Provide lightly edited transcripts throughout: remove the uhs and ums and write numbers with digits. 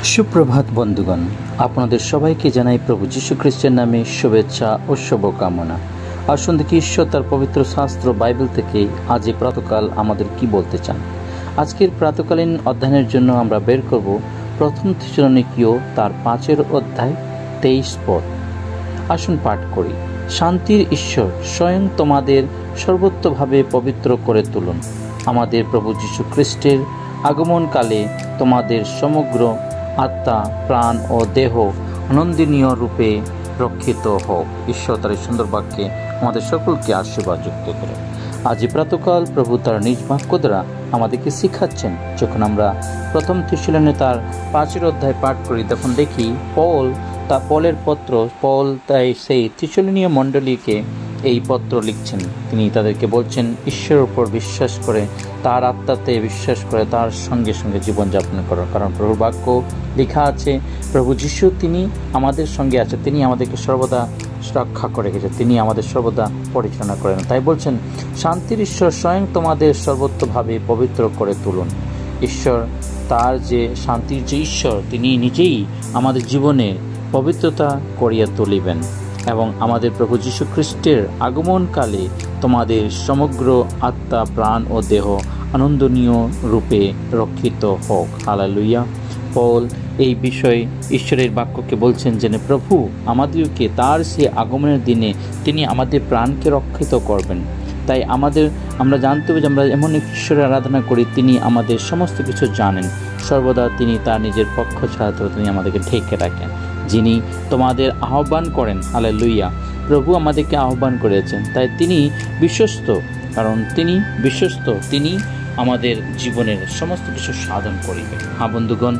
সুপ্রভাত বন্ধুগণ, আপনাদের সবাইকে জানাই প্রভু যীশু খ্রিস্টের নামে শুভেচ্ছা ও শুভকামনা। আসুন দেখি ঈশ্বর তার পবিত্র শাস্ত্র বাইবেল থেকে আজ এই প্রাতকাল আমাদের কি বলতে চান। আজকের প্রাতকালীন অধ্যয়নের জন্য আমরা বের করব প্রথম থিসলনিকীয় তার 5 অধ্যায় 23 পদ। আসুন পাঠ করি। শান্তির ঈশ্বর স্বয়ং তোমাদের সর্বত্রভাবে পবিত্র করে তুলুন। আমাদের প্রভু যীশু খ্রিস্টের আগমনকালে তোমাদের সমগ্র আত্মা, প্রাণ ও দেহ আনন্দনীয় রূপে রক্ষিত হোক। ঈশ্বর তার এই সুন্দর বাক্যে আমাদের সকলকে আশীর্বাদ যুক্ত করে। আজ প্রাতকাল প্রভু তার নিজ বাক্য দ্বারা আমাদেরকে শিখাচ্ছেন। যখন আমরা প্রথম থিসলনিকে তার 5 অধ্যায় পাঠ করি, তখন দেখি পলের পত্র, পল তাই সেই থিসলনীয় মণ্ডলীকে এই পত্র লিখছেন। তিনি তাদেরকে বলছেন ঈশ্বরের উপর বিশ্বাস করে, তার আত্মাতে বিশ্বাস করে তার সঙ্গে সঙ্গে জীবনযাপন করার। কারণ প্রভুর বাক্য লেখা আছে, প্রভু যীশু তিনি আমাদের সঙ্গে আছে, তিনি আমাদেরকে সর্বদা রক্ষা করে গেছে, তিনি আমাদের সর্বদা পরিচালনা করেন। তাই বলছেন, শান্তির ঈশ্বর স্বয়ং তোমাদের সর্বত্রভাবে পবিত্র করে তুলুন। ঈশ্বর তার যে শান্তির যে ঈশ্বর, তিনি নিজেই আমাদের জীবনে পবিত্রতা করিয়া তুলিবেন এবং আমাদের প্রভু যীশু খ্রিস্টের আগমনকালে তোমাদের সমগ্র আত্মা, প্রাণ ও দেহ আনন্দনীয় রূপে রক্ষিত হোক। হালেলুয়া। পল এই বিষয়ে ঈশ্বরের বাক্যকে বলছেন যে প্রভু আমাদেরকে তার সে আগমনের দিনে তিনি আমাদের প্রাণকে রক্ষিত করবেন। তাই আমরা জানতে হবে যে আমরা এমন ঈশ্বরের আরাধনা করি, তিনি আমাদের সমস্ত কিছু জানেন। সর্বদা তিনি তার নিজের পক্ষ ছাড়া তিনি আমাদেরকে ঢেকে রাখেন, যিনি তোমাদের আহ্বান করেন। হালেলুয়া। প্রভু আমাদেরকে আহ্বান করেছেন, তাই তিনি বিশ্বস্ত। কারণ তিনি বিশ্বস্ত, তিনি আমাদের জীবনের সমস্ত কিছু সাধন করিবেন। হ্যাঁ বন্ধুগণ,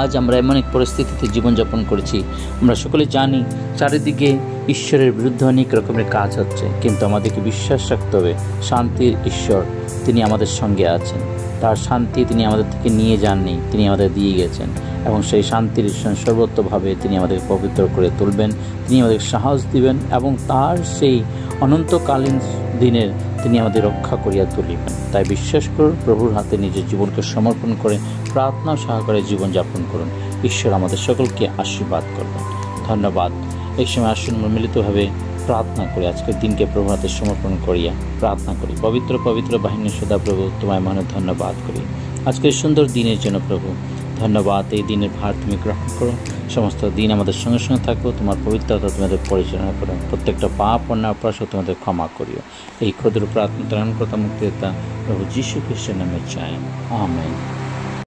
আজ আমরা এমন এক পরিস্থিতিতে জীবনযাপন করেছি, আমরা সকলে জানি চারিদিকে ঈশ্বরের বিরুদ্ধে অনেক রকমের কাজ হচ্ছে, কিন্তু আমাদেরকে বিশ্বাস রাখতে হবে শান্তির ঈশ্বর তিনি আমাদের সঙ্গে আছেন। তার শান্তি তিনি আমাদের থেকে নিয়ে যাননি, তিনি আমাদের দিয়ে গেছেন এবং সেই শান্তির ঈশ্বর সর্বত্রভাবে তিনি আমাদের পবিত্র করে তুলবেন, তিনি আমাদের সাহস দিবেন এবং তার সেই অনন্তকালীন দিনের তিনি আমাদের রক্ষা করিয়া তুলিবেন। তাই বিশ্বাস করুন, প্রভুর হাতে নিজের জীবনকে সমর্পণ করে প্রার্থনা সহকারে জীবনযাপন করুন। ঈশ্বর আমাদের সকলকে আশীর্বাদ করবেন। ধন্যবাদ। এই সময় আসুন মিলিতভাবে প্রার্থনা করি। আজকের দিনকে প্রভুর হাতে সমর্পণ করিয়া প্রার্থনা করি। পবিত্র পবিত্র বাহিনী সদা প্রভু তোমায় মনে ধন্যবাদ করি আজকের সুন্দর দিনের জন্য। প্রভু ধন্যবাদ, এই দিনের ভার তুমি গ্রহণ করো। সমস্ত দিন আমাদের সঙ্গে সঙ্গে থাকো, তোমার পবিত্রতা তোমাদের পরিচালনা করো। প্রত্যেকটা পাপ অন্যায় অপরাধ তোমাদের ক্ষমা করিও। এই ক্ষুদ্র প্রার্থনা ত্রাণকর্তা মুক্তিদাতা প্রভু যীশু খ্রিস্টের নামে চাই, আমেন।